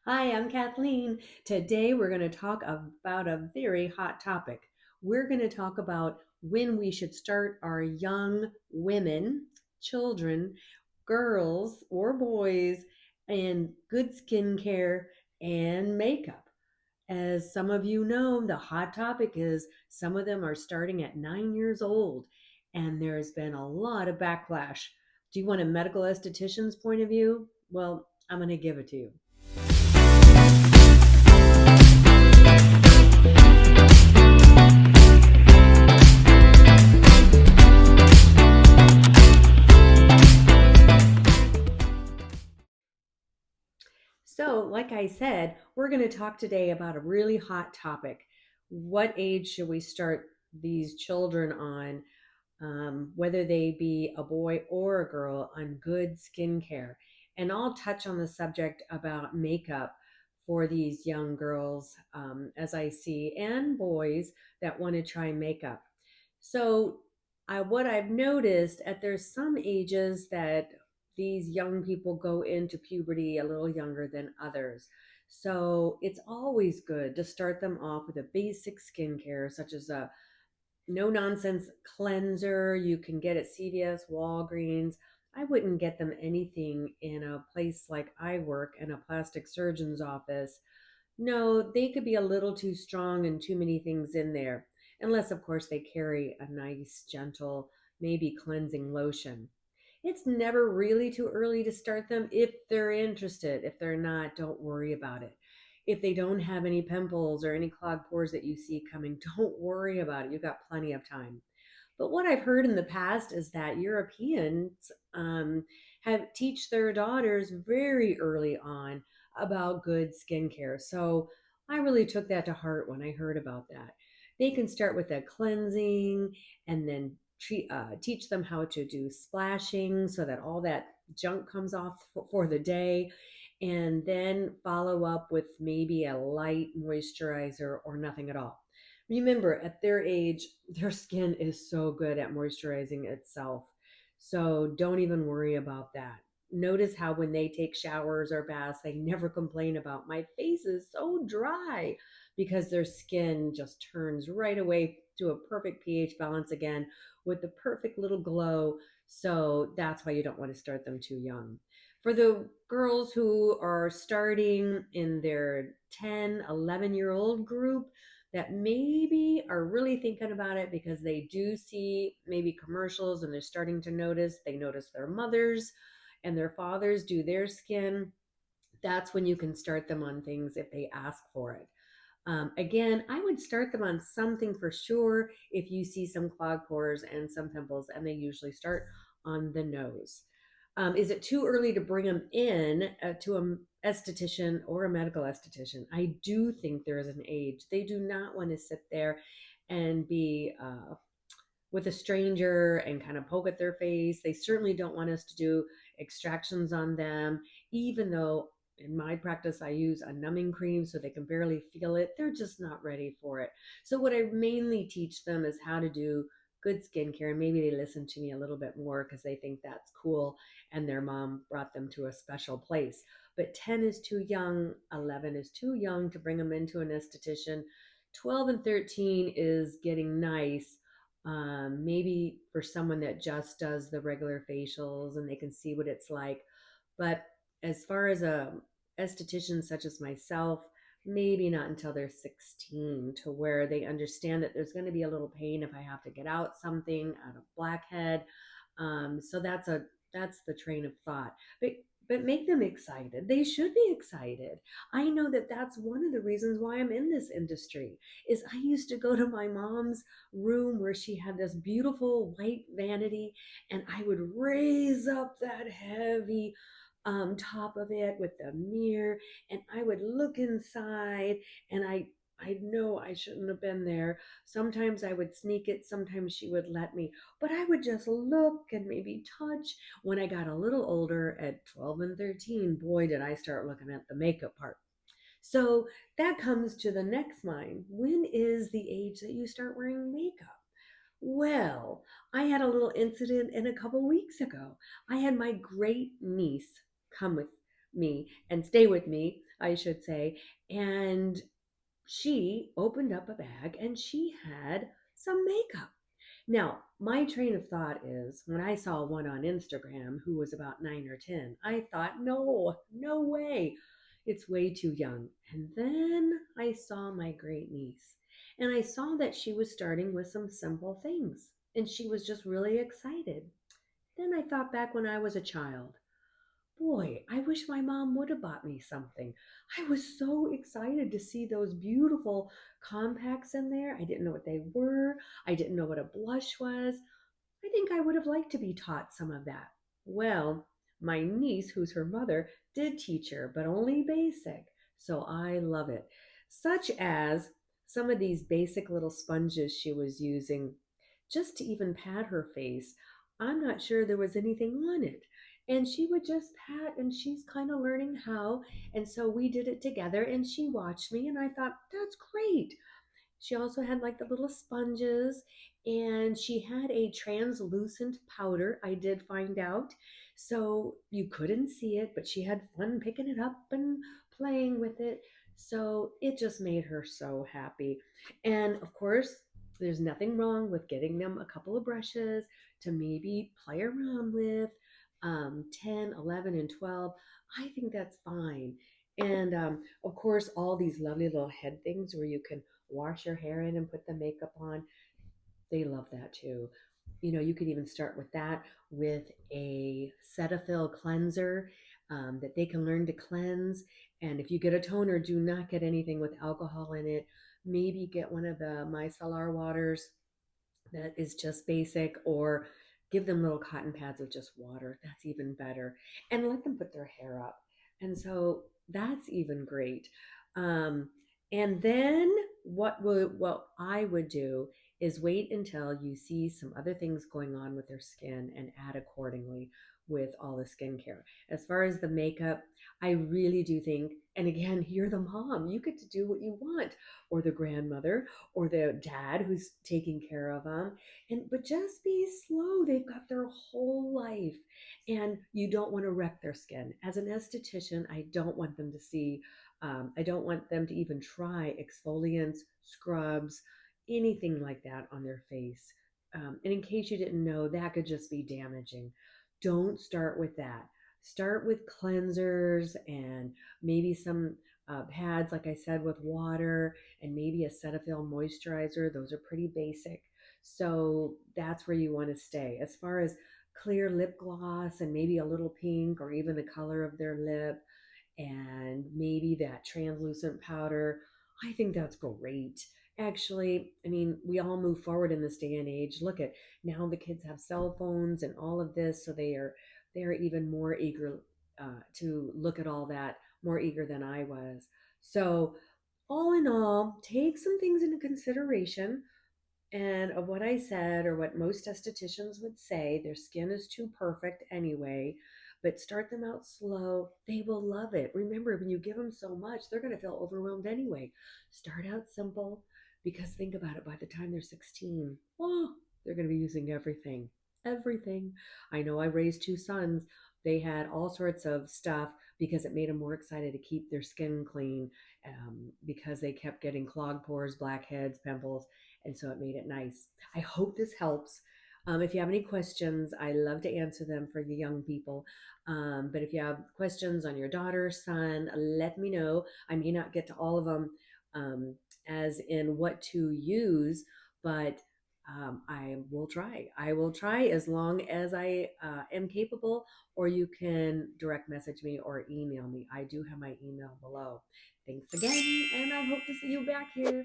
Hi, I'm Kathleen. Today we're going to talk about a very hot topic. We're going to talk about when we should start our young women, children, girls, or boys in good skincare and makeup. As some of you know, the hot topic is some of them are starting at 9 years old, and there's been a lot of backlash. Do you want a medical esthetician's point of view? Well, I'm going to give it to you. So, like I said, we're going to talk today about a really hot topic. What age should we start these children on, whether they be a boy or a girl, on good skincare? And I'll touch on the subject about makeup for these young girls, as I see, and boys that want to try makeup. So, what I've noticed at there's some ages that these young people go into puberty a little younger than others. So it's always good to start them off with a basic skincare, such as a no nonsense cleanser you can get at CVS, Walgreens. I wouldn't get them anything in a place like I work in a plastic surgeon's office. No, they could be a little too strong and too many things in there, unless, of course, they carry a nice, gentle, maybe cleansing lotion. It's never really too early to start them if they're interested. If they're not, don't worry about it. If they don't have any pimples or any clogged pores that you see coming, don't worry about it. You've got plenty of time. But what I've heard in the past is that Europeans have teach their daughters very early on about good skincare. So I really took that to heart when I heard about that. They can start with a cleansing and then teach them how to do splashing so that all that junk comes off for the day, and then follow up with maybe a light moisturizer or nothing at all. Remember, at their age, their skin is so good at moisturizing itself. So don't even worry about that. Notice how when they take showers or baths, they never complain about my face is so dry because their skin just turns right away to a perfect pH balance again with the perfect little glow. So that's why you don't want to start them too young. For the girls who are starting in their 10, 11-year-old group, that maybe are really thinking about it because they do see maybe commercials and they're starting to notice, they notice their mothers and their fathers do their skin. That's when you can start them on things if they ask for it. Again, I would start them on something for sure if you see some clogged pores and some pimples, and they usually start on the nose. Is it too early to bring them in to an esthetician or a medical esthetician? I do think there is an age. They do not want to sit there and be with a stranger and kind of poke at their face. They certainly don't want us to do extractions on them, even though in my practice I use a numbing cream so they can barely feel it. They're just not ready for it. So what I mainly teach them is how to do good skincare, and maybe they listen to me a little bit more because they think that's cool and their mom brought them to a special place. But 10 is too young, 11 is too young to bring them into an esthetician. 12 and 13 is getting nice, maybe for someone that just does the regular facials and they can see what it's like. But as far as a esthetician such as myself, maybe not until they're 16, to where they understand that there's going to be a little pain if I have to get out something out of blackhead. So that's the train of thought. But make them excited. They should be excited. I know that that's one of the reasons why I'm in this industry. Is I used to go to my mom's room where she had this beautiful white vanity, and I would raise up that heavy top of it with the mirror, and I would look inside, and I know I shouldn't have been there. Sometimes I would sneak it, sometimes she would let me, but I would just look and maybe touch. When I got a little older at 12 and 13, boy, did I start looking at the makeup part. So that comes to the next line. When is the age that you start wearing makeup? Well, I had a little incident in a couple weeks ago. I had my great niece come with me and stay with me I should say. And she opened up a bag and she had some makeup. Now, my train of thought is when I saw one on Instagram who was about 9 or 10, I thought, no, no way. It's way too young. And then I saw my great niece and I saw that she was starting with some simple things and she was just really excited. Then I thought back when I was a child. Boy, I wish my mom would have bought me something. I was so excited to see those beautiful compacts in there. I didn't know what they were. I didn't know what a blush was. I think I would have liked to be taught some of that. Well, my niece, who's her mother, did teach her, but only basic. So I love it. Such as some of these basic little sponges she was using just to even pat her face. I'm not sure there was anything on it. And she would just pat, and she's kind of learning how. And so we did it together, and she watched me, and I thought, that's great. She also had like the little sponges and she had a translucent powder, I did find out. So you couldn't see it, but she had fun picking it up and playing with it. So it just made her so happy. And of course, there's nothing wrong with getting them a couple of brushes to maybe play around with. 10, 11, and 12. I think that's fine. And of course, all these lovely little head things where you can wash your hair in and put the makeup on. They love that too. You know, you could even start with that with a Cetaphil cleanser that they can learn to cleanse. And if you get a toner, do not get anything with alcohol in it. Maybe get one of the micellar waters that is just basic, or give them little cotton pads with just water. That's even better. And let them put their hair up. And so that's even great. Um, and then what I would do is wait until you see some other things going on with their skin and add accordingly with all the skincare. As far as the makeup, I really do think, and again, you're the mom, you get to do what you want, or the grandmother, or the dad who's taking care of them. And but just be slow. They've got their whole life, and you don't want to wreck their skin. As an esthetician, I don't want them to see. I don't want them to even try exfoliants, scrubs, anything like that on their face. And in case you didn't know, that could just be damaging. Don't start with that. Start with cleansers and maybe some pads, like I said, with water and maybe a Cetaphil moisturizer. Those are pretty basic. So that's where you want to stay. As far as clear lip gloss and maybe a little pink or even the color of their lip and maybe that translucent powder, I think that's great. Actually, I mean, we all move forward in this day and age. Look at now the kids have cell phones and all of this, so they are even more eager to look at all that, more eager than I was. So all in all, take some things into consideration. And of what I said, or what most estheticians would say, their skin is too perfect anyway, but start them out slow. They will love it. Remember, when you give them so much, they're going to feel overwhelmed anyway. Start out simple because think about it, by the time they're 16, oh, they're going to be using everything. Everything. I know I raised two sons. They had all sorts of stuff because it made them more excited to keep their skin clean because they kept getting clogged pores, blackheads, pimples, and so it made it nice. I hope this helps. If you have any questions, I love to answer them for the young people. But if you have questions on your daughter, son, let me know. I may not get to all of them um, as in what to use, but I will try. I will try as long as I am capable, or you can direct message me or email me. I do have my email below. Thanks again, and I hope to see you back here.